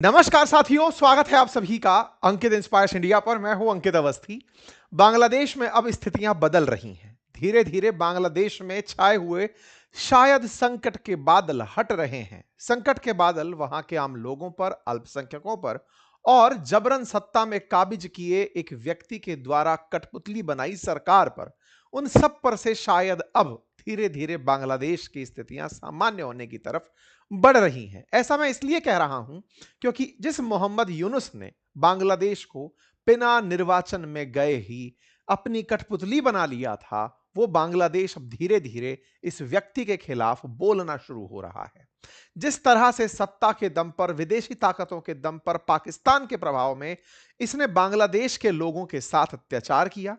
नमस्कार साथियों, स्वागत है आप सभी का अंकित इंस्पायर्स इंडिया पर। मैं हूं अंकित अवस्थी। बांग्लादेश में अब स्थितियां बदल रही हैं। धीरे धीरे बांग्लादेश में छाए हुए शायद संकट के बादल हट रहे हैं। संकट के बादल वहां के आम लोगों पर, अल्पसंख्यकों पर और जबरन सत्ता में काबिज किए एक व्यक्ति के द्वारा कठपुतली बनाई सरकार पर, उन सब पर से शायद अब धीरे धीरे बांग्लादेश की स्थितियां सामान्य होने की तरफ बढ़ रही हैं। ऐसा मैं इसलिए कह रहा हूं क्योंकि जिस मोहम्मद यूनुस ने बांग्लादेश को बिना निर्वाचन में गए ही अपनी कठपुतली बना लिया था, वो बांग्लादेश अब धीरे धीरे इस व्यक्ति के खिलाफ बोलना शुरू हो रहा है। जिस तरह से सत्ता के दम पर, विदेशी ताकतों के दम पर, पाकिस्तान के प्रभाव में इसने बांग्लादेश के लोगों के साथ अत्याचार किया,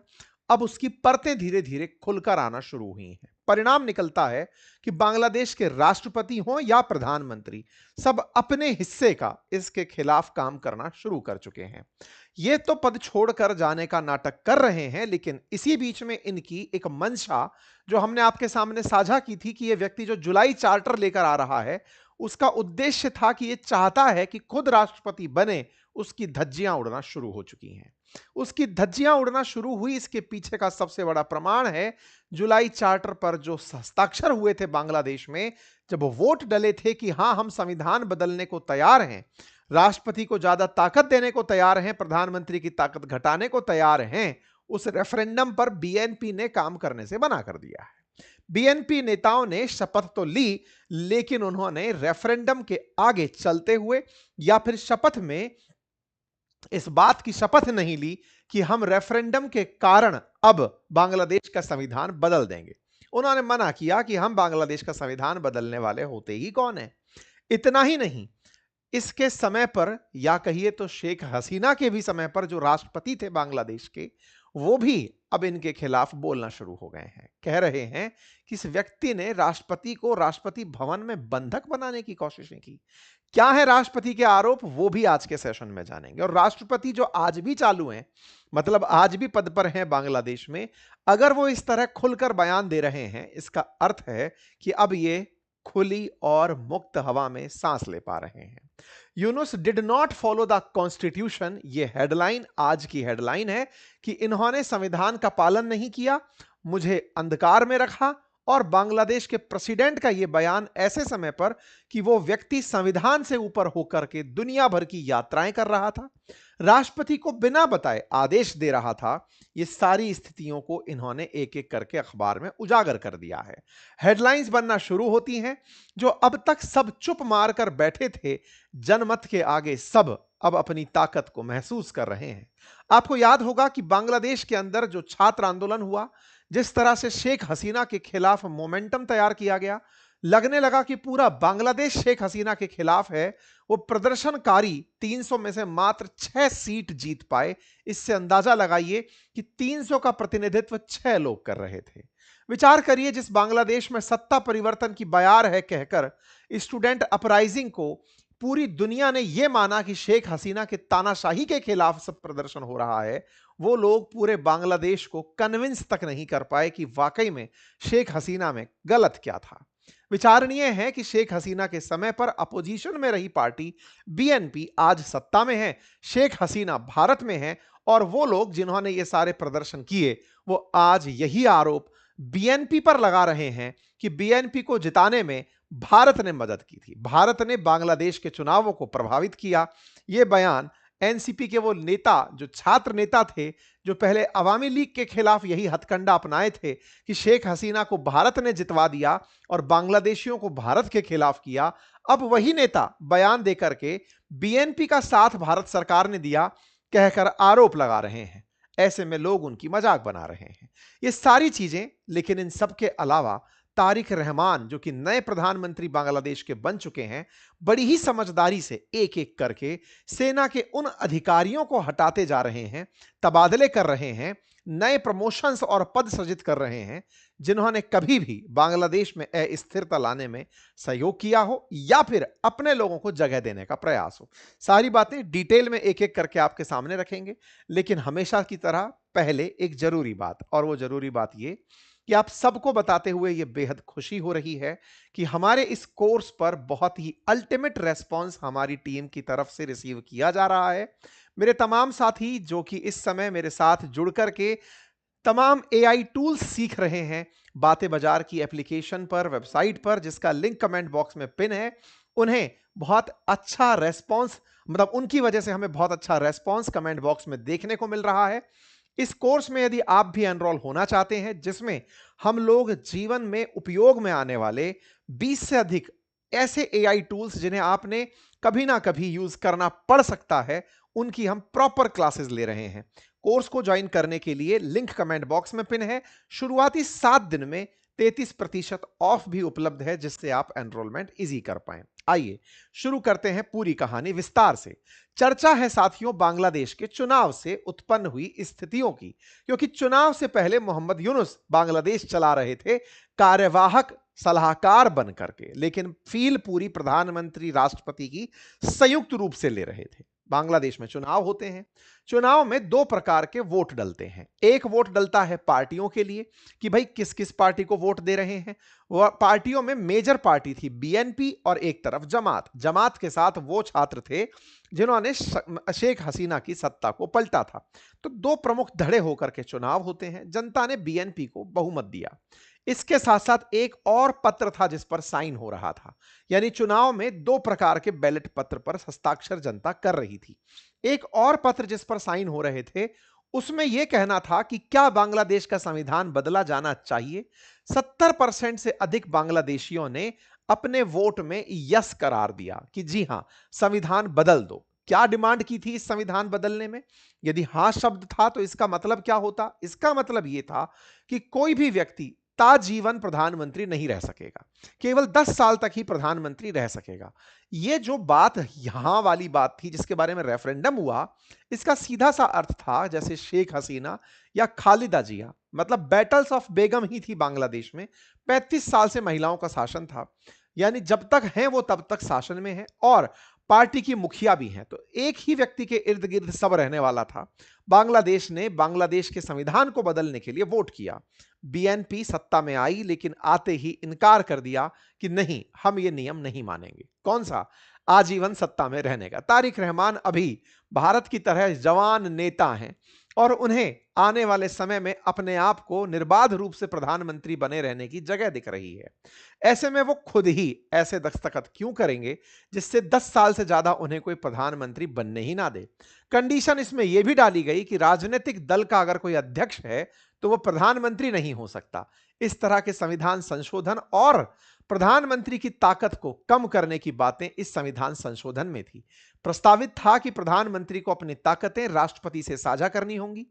अब उसकी परतें धीरे धीरे खुलकर आना शुरू हुई हैं। परिणाम निकलता है कि बांग्लादेश के राष्ट्रपति हों या प्रधानमंत्री, सब अपने हिस्से का इसके खिलाफ काम करना शुरू कर चुके हैं। ये तो पद छोड़कर जाने का नाटक कर रहे हैं, लेकिन इसी बीच में इनकी एक मंशा, जो हमने आपके सामने साझा की थी कि यह व्यक्ति जो जुलाई चार्टर लेकर आ रहा है, उसका उद्देश्य था कि यह चाहता है कि खुद राष्ट्रपति बने, उसकी धज्जियां उड़ना शुरू हो चुकी हैं। उसकी धज्जियां उड़ना शुरू हुई, इसके पीछे का सबसे बड़ा प्रमाण है जुलाई चार्टर पर जो हस्ताक्षर हुए थे बांग्लादेश में, जब वोट डले थे कि हां हम संविधान बदलने को तैयार हैं, राष्ट्रपति को ज्यादा ताकत देने को तैयार हैं, प्रधानमंत्री की ताकत घटाने को तैयार हैं, उस रेफरेंडम पर बीएनपी ने काम करने से मना कर दिया है। बीएनपी नेताओं ने शपथ तो ली, लेकिन उन्होंने रेफरेंडम के आगे चलते हुए या फिर शपथ में इस बात की शपथ नहीं ली कि हम रेफरेंडम के कारण अब बांग्लादेश का संविधान बदल देंगे। उन्होंने मना किया कि हम बांग्लादेश का संविधान बदलने वाले होते ही कौन है। इतना ही नहीं, इसके समय पर, या कहिए तो शेख हसीना के भी समय पर, जो राष्ट्रपति थे बांग्लादेश के, वो भी अब इनके खिलाफ बोलना शुरू हो गए हैं। कह रहे हैं कि इस व्यक्ति ने राष्ट्रपति को राष्ट्रपति भवन में बंधक बनाने की कोशिशें की। क्या है राष्ट्रपति के आरोप, वो भी आज के सेशन में जानेंगे। और राष्ट्रपति जो आज भी चालू हैं, मतलब आज भी पद पर हैं बांग्लादेश में, अगर वो इस तरह खुलकर बयान दे रहे हैं, इसका अर्थ है कि अब ये खुली और मुक्त हवा में सांस ले पा रहे हैं। Yunus did not follow the constitution, ये हेडलाइन आज की हेडलाइन है कि इन्होंने संविधान का पालन नहीं किया, मुझे अंधकार में रखा। और बांग्लादेश के प्रेसिडेंट का यह बयान ऐसे समय पर कि वो व्यक्ति संविधान से ऊपर होकर के दुनिया भर की यात्राएं कर रहा था, राष्ट्रपति को बिना बताए आदेश दे रहा था। ये सारी स्थितियों को इन्होंने एक एक करके अखबार में उजागर कर दिया है। हेडलाइंस बनना शुरू होती हैं। जो अब तक सब चुप मारकर बैठे थे, जनमत के आगे सब अब अपनी ताकत को महसूस कर रहे हैं। आपको याद होगा कि बांग्लादेश के अंदर जो छात्र आंदोलन हुआ, जिस तरह से शेख हसीना के खिलाफ मोमेंटम तैयार किया गया, लगने लगा कि पूरा बांग्लादेश शेख हसीना के खिलाफ है। वो प्रदर्शनकारी 300 में से मात्र 6 सीट जीत पाए। इससे अंदाजा लगाइए कि 300 का प्रतिनिधित्व 6 लोग कर रहे थे। विचार करिए, जिस बांग्लादेश में सत्ता परिवर्तन की बयार है कहकर स्टूडेंट अपराइजिंग को पूरी दुनिया ने यह माना कि शेख हसीना के तानाशाही के खिलाफ सब प्रदर्शन हो रहा है, वो लोग पूरे बांग्लादेश को कन्विंस तक नहीं कर पाए कि वाकई में शेख हसीना में गलत क्या था। विचारणीय है कि शेख हसीना के समय पर अपोजिशन में रही पार्टी बीएनपी आज सत्ता में है, शेख हसीना भारत में है, और वो लोग जिन्होंने ये सारे प्रदर्शन किए, वो आज यही आरोप बीएनपी पर लगा रहे हैं कि बीएनपी को जिताने में भारत ने मदद की थी, भारत ने बांग्लादेश के चुनावों को प्रभावित किया। यह बयान एनसीपी के वो नेता, जो छात्र नेता थे, जो पहले अवामी लीग के खिलाफ यही हथकंडा अपनाए थे कि शेख हसीना को भारत ने जितवा दिया और बांग्लादेशियों को भारत के खिलाफ किया, अब वही नेता बयान देकर के बीएनपी का साथ भारत सरकार ने दिया कहकर आरोप लगा रहे हैं। ऐसे में लोग उनकी मजाक बना रहे हैं। ये सारी चीजें, लेकिन इन सब के अलावा तारिक रहमान, जो कि नए प्रधानमंत्री बांग्लादेश के बन चुके हैं, बड़ी ही समझदारी से एक एक करके सेना के उन अधिकारियों को हटाते जा रहे हैं, तबादले कर रहे हैं, नए प्रमोशंस और पद सृजित कर रहे हैं, जिन्होंने कभी भी बांग्लादेश में अस्थिरता लाने में सहयोग किया हो या फिर अपने लोगों को जगह देने का प्रयास हो। सारी बातें डिटेल में एक एक करके आपके सामने रखेंगे, लेकिन हमेशा की तरह पहले एक जरूरी बात, और वो जरूरी बात ये कि आप सबको बताते हुए ये बेहद खुशी हो रही है कि हमारे इस कोर्स पर बहुत ही अल्टीमेट रेस्पॉन्स हमारी टीम की तरफ से रिसीव किया जा रहा है। मेरे तमाम साथी जो कि इस समय मेरे साथ जुड़ करके तमाम एआई टूल्स सीख रहे हैं, बातें बाजार की एप्लीकेशन पर, वेबसाइट पर, जिसका लिंक कमेंट बॉक्स में पिन है, उन्हें बहुत अच्छा रेस्पॉन्स, मतलब उनकी वजह से हमें बहुत अच्छा रेस्पॉन्स कमेंट बॉक्स में देखने को मिल रहा है। इस कोर्स में यदि आप भी एनरोल होना चाहते हैं, जिसमें हम लोग जीवन में उपयोग में आने वाले 20 से अधिक ऐसे एआई टूल्स जिन्हें आपने कभी ना कभी यूज करना पड़ सकता है, उनकी हम प्रॉपर क्लासेस ले रहे हैं। कोर्स को ज्वाइन करने के लिए लिंक कमेंट बॉक्स में पिन है। शुरुआती 7 दिन में 33% ऑफ भी उपलब्ध है, जिससे आप एनरोलमेंट इजी कर पाएं। आइए शुरू करते हैं पूरी कहानी विस्तार से। चर्चा है साथियों बांग्लादेश के चुनाव से उत्पन्न हुई स्थितियों की, क्योंकि चुनाव से पहले मोहम्मद यूनुस बांग्लादेश चला रहे थे कार्यवाहक सलाहकार बन करके, लेकिन फील पूरी प्रधानमंत्री राष्ट्रपति की संयुक्त रूप से ले रहे थे। बांग्लादेश में चुनाव होते हैं। चुनाव में दो प्रकार के वोट डलते हैं। एक वोट डलता है पार्टियों के लिए कि भाई किस किस पार्टी को वोट दे रहे हैं। वह पार्टियों में मेजर पार्टी थी बीएनपी और एक तरफ जमात। जमात के साथ वो छात्र थे जिन्होंने शेख हसीना की सत्ता को पलटा था। तो दो प्रमुख धड़े होकर के चुनाव होते हैं। जनता ने बीएनपी को बहुमत दिया। इसके साथ साथ एक और पत्र था जिस पर साइन हो रहा था, यानी चुनाव में दो प्रकार के बैलेट पत्र पर हस्ताक्षर जनता कर रही थी। एक और पत्र जिस पर साइन हो रहे थे, उसमें यह कहना था कि क्या बांग्लादेश का संविधान बदला जाना चाहिए। 70% से अधिक बांग्लादेशियों ने अपने वोट में यस करार दिया कि जी हां, संविधान बदल दो। क्या डिमांड की थी इस संविधान बदलने में? यदि हां शब्द था तो इसका मतलब क्या होता? इसका मतलब यह था कि कोई भी व्यक्ति ताजीवन प्रधानमंत्री नहीं रह सकेगा, केवल 10 साल तक ही प्रधानमंत्री रह सकेगा। यह जो बात यहां वाली बात थी जिसके बारे में रेफरेंडम हुआ, इसका सीधा सा अर्थ था जैसे शेख हसीना या खालिदा जिया, मतलब बैटल्स ऑफ बेगम ही थी बांग्लादेश में। 35 साल से महिलाओं का शासन था, यानी जब तक हैं वो तब तक शासन में है और पार्टी की मुखिया भी हैं, तो एक ही व्यक्ति के इर्द गिर्द सब रहने वाला था। बांग्लादेश ने बांग्लादेश के संविधान को बदलने के लिए वोट किया। बीएनपी सत्ता में आई, लेकिन आते ही इनकार कर दिया कि नहीं, हम ये नियम नहीं मानेंगे। कौन सा? आजीवन सत्ता में रहने का। तारिक रहमान अभी भारत की तरह जवान नेता हैं और उन्हें आने वाले समय में अपने आप को निर्बाध रूप से प्रधानमंत्री बने रहने की जगह दिख रही है। ऐसे में वो खुद ही ऐसे दस्तखत क्यों करेंगे जिससे 10 साल से ज्यादा उन्हें कोई प्रधानमंत्री बनने ही ना दे। कंडीशन इसमें यह भी डाली गई कि राजनीतिक दल का अगर कोई अध्यक्ष है तो वो प्रधानमंत्री नहीं हो सकता। इस तरह के संविधान संशोधन और प्रधानमंत्री की ताकत को कम करने की बातें इस संविधान संशोधन में थी। प्रस्तावित था कि प्रधानमंत्री को अपनी ताकतें राष्ट्रपति से साझा करनी होंगी।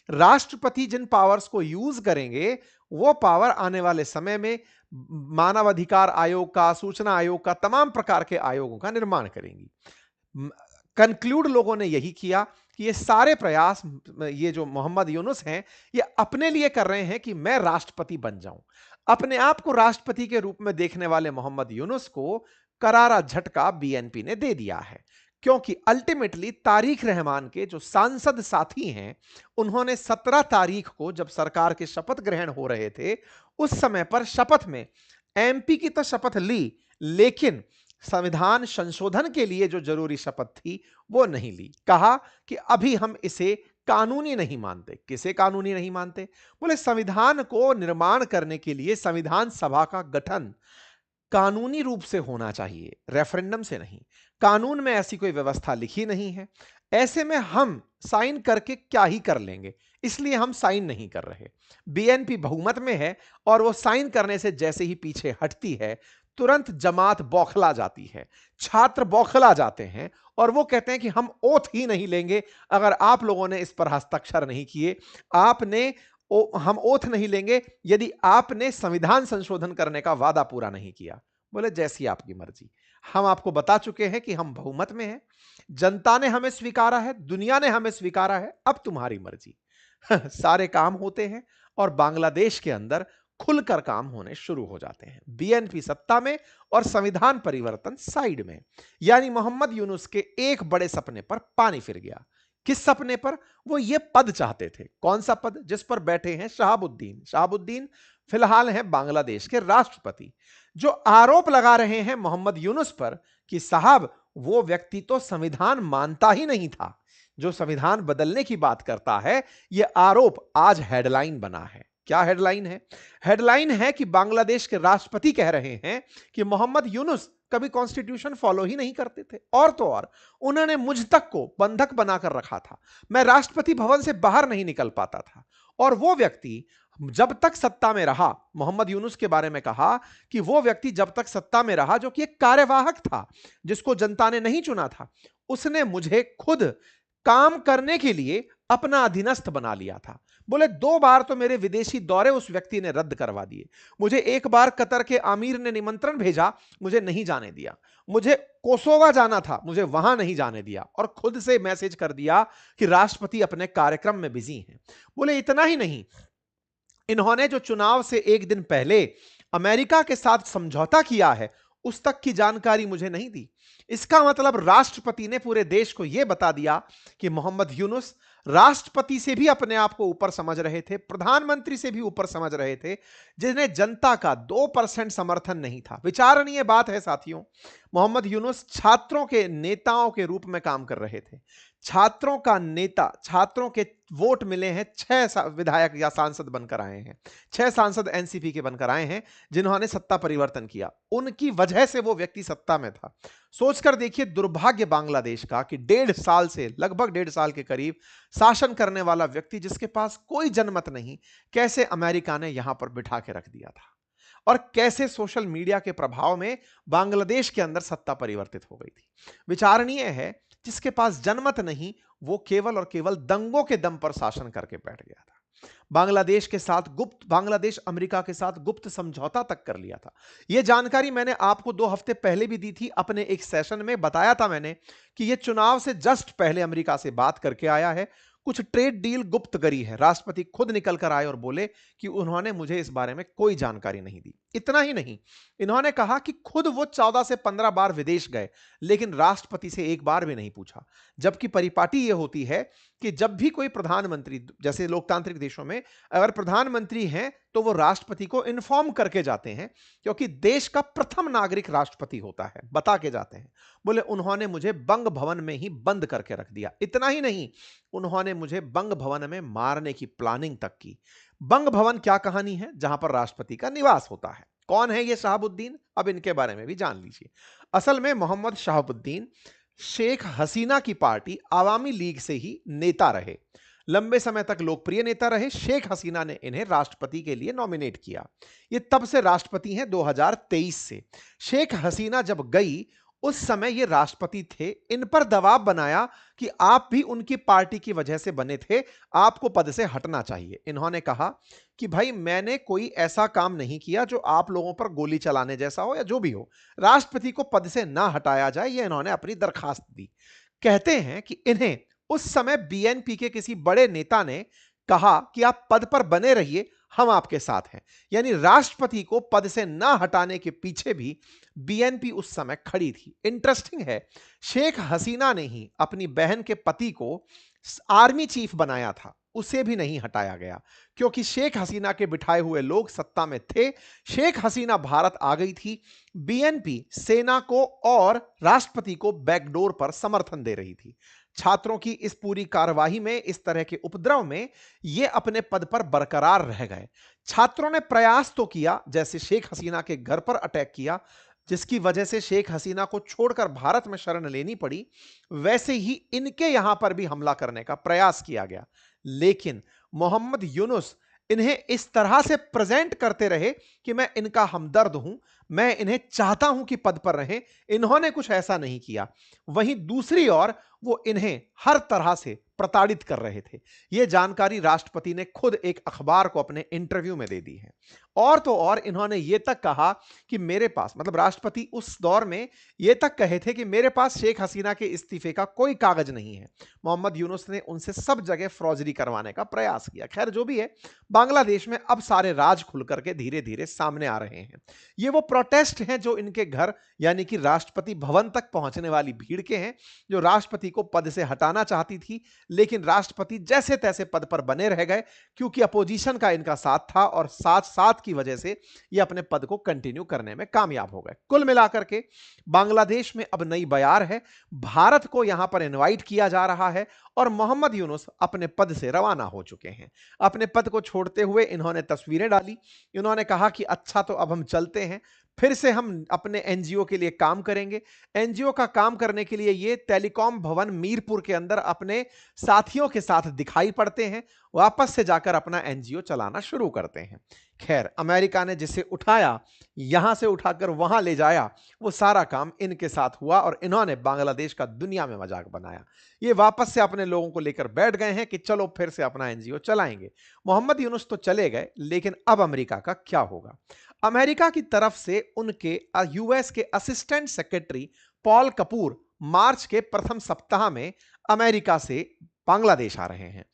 राष्ट्रपति जिन पावर्स को यूज करेंगे, वो पावर आने वाले समय में मानवाधिकार आयोग का, सूचना आयोग का, तमाम प्रकार के आयोगों का निर्माण करेंगी। कंक्लूड लोगों ने यही किया कि ये सारे प्रयास, ये जो मोहम्मद यूनुस हैं, ये अपने लिए कर रहे हैं कि मैं राष्ट्रपति बन जाऊं। अपने आप को राष्ट्रपति के रूप में देखने वाले मोहम्मद यूनुस को करारा झटका बीएनपी ने दे दिया है, क्योंकि अल्टीमेटली तारिक रहमान के जो सांसद साथी हैं, उन्होंने 17 तारीख को जब सरकार के शपथ ग्रहण हो रहे थे, उस समय पर शपथ में एमपी की तो शपथ ली, लेकिन संविधान संशोधन के लिए जो जरूरी शपथ थी वो नहीं ली। कहा कि अभी हम इसे कानूनी नहीं मानते। किसे कानूनी नहीं मानते? बोले संविधान को निर्माण करने के लिए संविधान सभा का गठन कानूनी रूप से होना चाहिए, रेफरेंडम से नहीं। कानून में ऐसी कोई व्यवस्था लिखी नहीं है। ऐसे में हम साइन करके क्या ही कर लेंगे, इसलिए हम साइन नहीं कर रहे। बीएनपी बहुमत में है और वो साइन करने से जैसे ही पीछे हटती है, तुरंत जमात बौखला जाती है, छात्र बौखला जाते हैं और वो कहते हैं कि हम ओथ ही नहीं लेंगे अगर आप लोगों ने इस पर हस्ताक्षर नहीं किए। हम ओथ नहीं लेंगे यदि आपने संविधान संशोधन करने का वादा पूरा नहीं किया। बोले जैसी आपकी मर्जी। हम आपको बता चुके हैं कि हम बहुमत में हैं, जनता ने हमें स्वीकारा है, दुनिया ने हमें स्वीकारा है, अब तुम्हारी मर्जी। सारे काम होते हैं और बांग्लादेश के अंदर खुलकर काम होने शुरू हो जाते हैं। बीएनपी सत्ता में और संविधान परिवर्तन साइड में, यानी मोहम्मद यूनुस के एक बड़े सपने पर पानी फिर गया। किस सपने पर? वो ये पद चाहते थे। कौन सा पद? जिस पर बैठे हैं शहाबुद्दीन। शहाबुद्दीन फिलहाल हैं बांग्लादेश के राष्ट्रपति, जो आरोप लगा रहे हैं मोहम्मद यूनुस पर कि साहब वो व्यक्ति तो संविधान मानता ही नहीं था, जो संविधान बदलने की बात करता है। यह आरोप आज हेडलाइन बना है। क्या हेडलाइन है? हेडलाइन है कि बांग्लादेश के राष्ट्रपति कह रहे हैं कि मोहम्मद यूनुस कभी कॉन्स्टिट्यूशन फॉलो ही नहीं करते थे, और तो और उन्होंने मुझ तक को बंधक बनाकर रखा था। मैं राष्ट्रपति भवन से बाहर नहीं निकल पाता था। और वो व्यक्ति जब तक सत्ता में रहा, मोहम्मद यूनुस के बारे में कहा कि वो व्यक्ति जब तक सत्ता में रहा, जो कि एक कार्यवाहक था जिसको जनता ने नहीं चुना था, उसने मुझे खुद काम करने के लिए अपना अधीनस्थ बना लिया था। बोले 2 बार तो मेरे विदेशी दौरे उस व्यक्ति ने रद्द करवा दिए। मुझे एक बार कतर के आमीर ने निमंत्रण भेजा, मुझे नहीं जाने दिया। मुझे कोसोवा जाना था, मुझे वहां नहीं जाने दिया, और खुद से मैसेज कर दिया कि राष्ट्रपति अपने कार्यक्रम में बिजी हैं। बोले इतना ही नहीं, इन्होंने जो चुनाव से एक दिन पहले अमेरिका के साथ समझौता किया है, उस तक की जानकारी मुझे नहीं दी। इसका मतलब राष्ट्रपति ने पूरे देश को यह बता दिया कि मोहम्मद यूनुस राष्ट्रपति से भी अपने आप को ऊपर समझ रहे थे, प्रधानमंत्री से भी ऊपर समझ रहे थे, जिन्हें जनता का 2% समर्थन नहीं था। विचारणीय बात है साथियों, मोहम्मद यूनुस छात्रों के नेताओं के रूप में काम कर रहे थे। छात्रों का नेता, छात्रों के वोट मिले हैं, 6 विधायक या सांसद बनकर आए हैं, 6 सांसद एनसीपी के बनकर आए हैं, जिन्होंने सत्ता परिवर्तन किया। उनकी वजह से वो व्यक्ति सत्ता में था। सोचकर देखिए दुर्भाग्य बांग्लादेश का कि 1.5 साल से, लगभग 1.5 साल के करीब शासन करने वाला व्यक्ति, जिसके पास कोई जनमत नहीं, कैसे अमेरिका ने यहां पर बिठा के रख दिया था, और कैसे सोशल मीडिया के प्रभाव में बांग्लादेश के अंदर सत्ता परिवर्तित हो गई थी। विचारणीय है, जिसके पास जनमत नहीं, वो केवल और केवल दंगों के दम पर शासन करके बैठ गया था। बांग्लादेश के साथ गुप्त, बांग्लादेश अमेरिका के साथ गुप्त समझौता तक कर लिया था। यह जानकारी मैंने आपको 2 हफ्ते पहले भी दी थी। अपने एक सेशन में बताया था मैंने कि यह चुनाव से जस्ट पहले अमेरिका से बात करके आया है। कुछ ट्रेड डील गुप्त करी है। राष्ट्रपति खुद निकल कर आए और बोले कि उन्होंने मुझे इस बारे में कोई जानकारी नहीं दी। इतना ही नहीं, इन्होंने कहा कि खुद वो 14 से 15 बार विदेश गए, लेकिन राष्ट्रपति से एक बार भी नहीं पूछा। जबकि परिपाटी यह होती है कि जब भी कोई प्रधानमंत्री, जैसे लोकतांत्रिक देशों में अगर प्रधानमंत्री हैं तो वो राष्ट्रपति को इन्फॉर्म करके जाते हैं, क्योंकि देश का प्रथम नागरिक राष्ट्रपति होता है, बता के जाते हैं। बोले उन्होंने मुझे बंग भवन में ही बंद करके रख दिया। इतना ही नहीं, उन्होंने मुझे बंग भवन में मारने की प्लानिंग तक की। बंग भवन क्या कहानी है? जहां पर राष्ट्रपति का निवास होता है। कौन है ये शहाबुद्दीन? अब इनके बारे में भी जान लीजिए। असल में मोहम्मद शहाबुद्दीन शेख हसीना की पार्टी आवामी लीग से ही नेता रहे, लंबे समय तक लोकप्रिय नेता रहे। शेख हसीना ने इन्हें राष्ट्रपति के लिए नॉमिनेट किया। ये तब से राष्ट्रपति हैं 2023 से। शेख हसीना जब गई उस समय ये राष्ट्रपति थे। इन पर दबाव बनाया कि आप भी उनकी पार्टी की वजह से बने थे, आपको पद से हटना चाहिए। इन्होंने कहा कि भाई मैंने कोई ऐसा काम नहीं किया जो आप लोगों पर गोली चलाने जैसा हो या जो भी हो, राष्ट्रपति को पद से ना हटाया जाए, ये इन्होंने अपनी दरखास्त दी। कहते हैं कि इन्हें उस समय बीएनपी के किसी बड़े नेता ने कहा कि आप पद पर बने रहिए, हम आपके साथ हैं। यानी राष्ट्रपति को पद से ना हटाने के पीछे भी बीएनपी उस समय खड़ी थी। इंटरेस्टिंग है, शेख हसीना ने ही अपनी बहन के पति को आर्मी चीफ बनाया था, उसे भी नहीं हटाया गया, क्योंकि शेख हसीना के बिठाए हुए लोग सत्ता में थे। शेख हसीना भारत आ गई थी, बीएनपी सेना को और राष्ट्रपति को बैकडोर पर समर्थन दे रही थी। छात्रों की इस पूरी कार्यवाही में, इस तरह के उपद्रव में, ये अपने पद पर बरकरार रह गए। छात्रों ने प्रयास तो किया, जैसे शेख हसीना के घर पर अटैक किया, जिसकी वजह से शेख हसीना को छोड़कर भारत में शरण लेनी पड़ी, वैसे ही इनके यहां पर भी हमला करने का प्रयास किया गया। लेकिन मोहम्मद यूनुस इन्हें इस तरह से प्रेजेंट करते रहे कि मैं इनका हमदर्द हूं, मैं इन्हें चाहता हूं कि पद पर रहें। इन्होंने कुछ ऐसा नहीं किया। वहीं दूसरी ओर वो इन्हें हर तरह से प्रताड़ित कर रहे थे। यह जानकारी राष्ट्रपति ने खुद एक अखबार को अपने इंटरव्यू में दे दी है। और तो और इन्होंने यह तक कहा कि मेरे पास, मतलब राष्ट्रपति उस दौर में यह तक कहे थे कि मेरे पास शेख हसीना के इस्तीफे का कोई कागज नहीं है। मोहम्मद यूनुस ने उनसे सब जगह फ्रॉजरी करवाने का प्रयास किया। खैर जो भी है, बांग्लादेश में अब सारे राज खुल करके धीरे धीरे सामने आ रहे हैं। ये वो प्रोटेस्ट हैं जो इनके घर यानी कि राष्ट्रपति भवन तक पहुंचने वाली भीड़ के हैं, जो राष्ट्रपति को पद से हटाना चाहती थी, लेकिन राष्ट्रपति जैसे तैसे पद पर बने रह गए क्योंकि अपोजिशन का इनका साथ था और साथ की वजह से ये अपने पद को कंटिन्यू करने में कामयाब हो गए। कुल मिलाकर के बांग्लादेश में अब नई बयार है, भारत को यहां पर इनवाइट किया जा रहा है और मोहम्मद यूनुस अपने पद से रवाना हो चुके हैं। अपने पद को छोड़ते हुए इन्होंने तस्वीरें डाली, इन्होंने कहा कि अच्छा तो अब हम चलते हैं, फिर से हम अपने एनजीओ के लिए काम करेंगे। एनजीओ का काम करने के लिए ये टेलीकॉम भवन मीरपुर के अंदर अपने साथियों के साथ दिखाई पड़ते हैं, वापस से जाकर अपना एनजीओ चलाना शुरू करते हैं। खैर, अमेरिका ने जिसे उठाया, यहां से उठाकर वहां ले जाया, वो सारा काम इनके साथ हुआ और इन्होंने बांग्लादेश का दुनिया में मजाक बनाया। ये वापस से अपने लोगों को लेकर बैठ गए हैं कि चलो फिर से अपना एनजीओ चलाएंगे। मोहम्मद यूनुस तो चले गए, लेकिन अब अमेरिका का क्या होगा? अमेरिका की तरफ से उनके यूएस के असिस्टेंट सेक्रेटरी पॉल कपूर मार्च के प्रथम सप्ताह में अमेरिका से बांग्लादेश आ रहे हैं।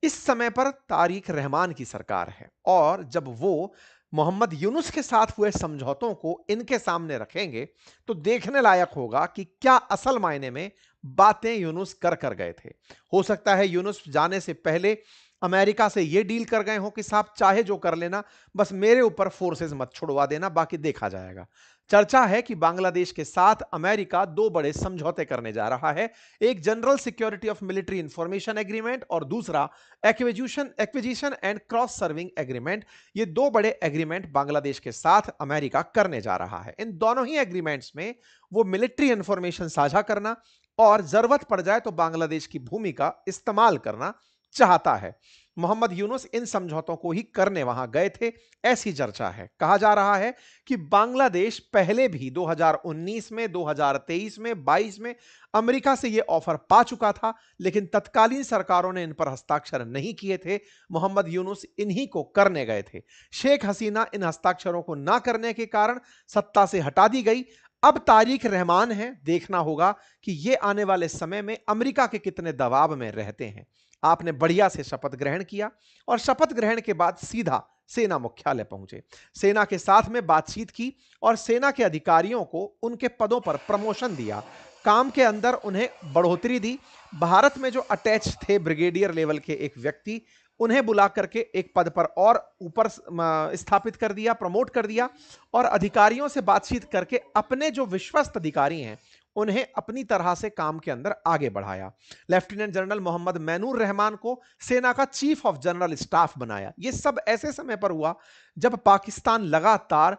इस समय पर तारिक रहमान की सरकार है और जब वो मोहम्मद यूनुस के साथ हुए समझौतों को इनके सामने रखेंगे तो देखने लायक होगा कि क्या असल मायने में बातें यूनुस कर गए थे। हो सकता है यूनुस जाने से पहले अमेरिका से यह डील कर गए हो कि साहब चाहे जो कर लेना, बस मेरे ऊपर फोर्सेस मत छुड़वा देना, बाकी देखा जाएगा। चर्चा है कि बांग्लादेश के साथ अमेरिका दो बड़े समझौते करने जा रहा है, एक general security of military information agreement और दूसरा acquisition and cross serving agreement. ये दो बड़े एग्रीमेंट बांग्लादेश के साथ अमेरिका करने जा रहा है। इन दोनों ही एग्रीमेंट्स में वो मिलिट्री इंफॉर्मेशन साझा करना और जरूरत पड़ जाए तो बांग्लादेश की भूमि का इस्तेमाल करना चाहता है। मोहम्मद यूनुस इन समझौतों को ही करने वहां गए थे, ऐसी चर्चा है। कहा जा रहा है कि बांग्लादेश पहले भी 2019 में, 2023 में, 22 में अमेरिका से यह ऑफर पा चुका था, लेकिन तत्कालीन सरकारों ने इन पर हस्ताक्षर नहीं किए थे। मोहम्मद यूनुस इन्हीं को करने गए थे। शेख हसीना इन हस्ताक्षरों को ना करने के कारण सत्ता से हटा दी गई। अब तारिक रहमान है, देखना होगा कि ये आने वाले समय में अमेरिका के कितने दबाव में रहते हैं। आपने बढ़िया से शपथ ग्रहण किया और शपथ ग्रहण के बाद सीधा सेना मुख्यालय पहुंचे, सेना के साथ में बातचीत की और सेना के अधिकारियों को उनके पदों पर प्रमोशन दिया, काम के अंदर उन्हें बढ़ोतरी दी। भारत में जो अटैच थे ब्रिगेडियर लेवल के एक व्यक्ति, उन्हें बुला करके एक पद पर और ऊपर स्थापित कर दिया, प्रमोट कर दिया और अधिकारियों से बातचीत करके अपने जो विश्वस्त अधिकारी हैं उन्हें अपनी तरह से काम के अंदर आगे बढ़ाया। Lieutenant general Mohammad manure Rahman को सेना का चीफ ऑफ जनरल स्टाफ बनाया। यह सब ऐसे समय पर हुआ जब पाकिस्तान लगातार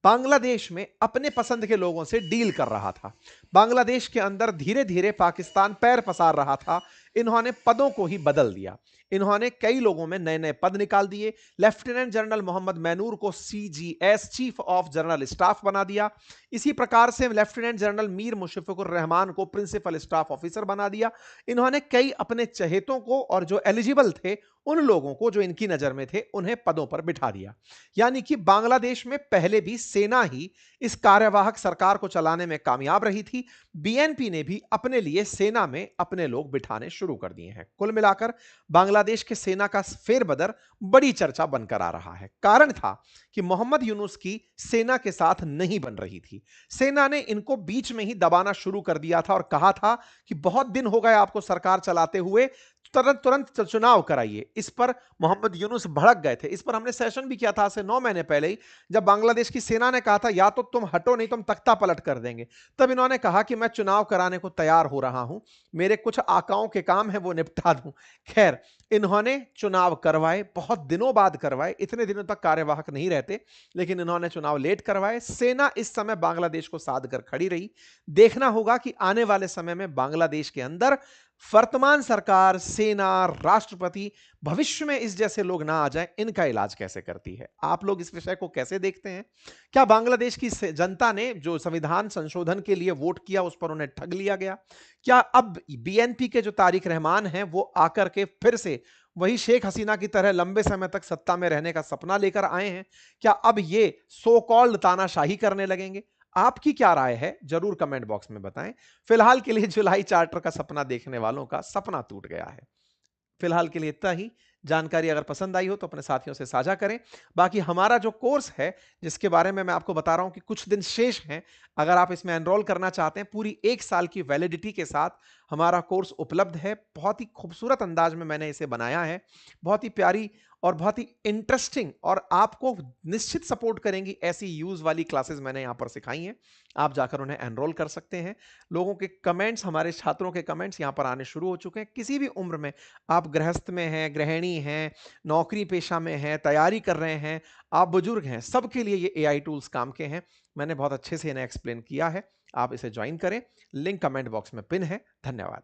बांग्लादेश में अपने पसंद के लोगों से डील कर रहा था। बांग्लादेश के अंदर धीरे धीरे पाकिस्तान पैर पसार रहा था। इन्होंने पदों को ही बदल दिया, इन्होंने कई लोगों में नए नए पद निकाल दिए। लेफ्टिनेंट जनरल मोहम्मद मैनूर को CGS chief of general staff बना दिया। इसी प्रकार से लेफ्टिनेंट जनरल मीर मुशफ़िकुर रहमान को प्रिंसिपल स्टाफ ऑफिसर बना दिया। इन्होंने कई अपने चहेतों को और जो एलिजिबल थे उन लोगों को जो इनकी नजर में थे उन्हें पदों पर बिठा दिया। यानी कि बांग्लादेश में पहले भी सेना ही इस कार्यवाहक सरकार को चलाने में कामयाब रही थी। बीएनपी ने भी अपने लिए सेना में अपने लोग बिठाने शुरू कर दिए हैं। कुल मिलाकर बांग्लादेश के सेना का फेरबदल बड़ी चर्चा बनकर आ रहा है। कारण था कि मोहम्मद यूनुस की सेना के साथ नहीं बन रही थी। सेना ने इनको बीच में ही दबाना शुरू कर दिया था और कहा था कि बहुत दिन हो गए आपको सरकार चलाते हुए, तुरंत चुनाव कराइए। इस पर मोहम्मद यूनुस भड़क गए थे। इस पर हमने सेशन भी किया था से 9 महीने पहले ही, जब बांग्लादेश की सेना ने कहा था या तो तुम हटो नहीं तो हम तख्ता पलट कर देंगे। तब इन्होंने कहा कि मैं चुनाव कराने को तैयार हो रहा हूं, मेरे कुछ आकाओं के काम है वो निपटा दूं। खैर, इन्होंने चुनाव करवाए, बहुत दिनों बाद करवाए, इतने दिनों तक कार्यवाहक नहीं रहते, लेकिन इन्होंने चुनाव लेट करवाए। सेना इस समय बांग्लादेश को साध कर खड़ी रही। देखना होगा कि आने वाले समय में बांग्लादेश के अंदर वर्तमान सरकार, सेना, राष्ट्रपति भविष्य में इस जैसे लोग ना आ जाएं, इनका इलाज कैसे करती है। आप लोग इस विषय को कैसे देखते हैं? क्या बांग्लादेश की जनता ने जो संविधान संशोधन के लिए वोट किया उस पर उन्हें ठग लिया गया? क्या अब बीएनपी के जो तारिक रहमान हैं वो आकर के फिर से वही शेख हसीना की तरह लंबे समय तक सत्ता में रहने का सपना लेकर आए हैं? क्या अब ये सो कॉल्ड तानाशाही करने लगेंगे? आपकी क्या राय है जरूर कमेंट बॉक्स में बताएं। फिलहाल के लिए जुलाई चार्टर का सपना देखने वालों का सपना टूट गया है। फिलहाल के लिए इतना ही। जानकारी अगर पसंद आई हो तो अपने साथियों से साझा करें। बाकी हमारा जो कोर्स है, जिसके बारे में मैं आपको बता रहा हूं कि कुछ दिन शेष हैं, अगर आप इसमें एनरोल करना चाहते हैं, पूरी 1 साल की वैलिडिटी के साथ हमारा कोर्स उपलब्ध है। बहुत ही खूबसूरत अंदाज में मैंने इसे बनाया है। बहुत ही प्यारी और बहुत ही इंटरेस्टिंग और आपको निश्चित सपोर्ट करेंगी ऐसी यूज वाली क्लासेस मैंने यहां पर सिखाई हैं। आप जाकर उन्हें एनरोल कर सकते हैं। लोगों के कमेंट्स, हमारे छात्रों के कमेंट्स यहां पर आने शुरू हो चुके हैं। किसी भी उम्र में, आप गृहस्थ में हैं, गृहिणी हैं, नौकरी पेशा में हैं, तैयारी कर रहे हैं, आप बुजुर्ग हैं, सबके लिए ये एआई टूल्स काम के हैं। मैंने बहुत अच्छे से इन्हें एक्सप्लेन किया है। आप इसे ज्वाइन करें। लिंक कमेंट बॉक्स में पिन है। धन्यवाद।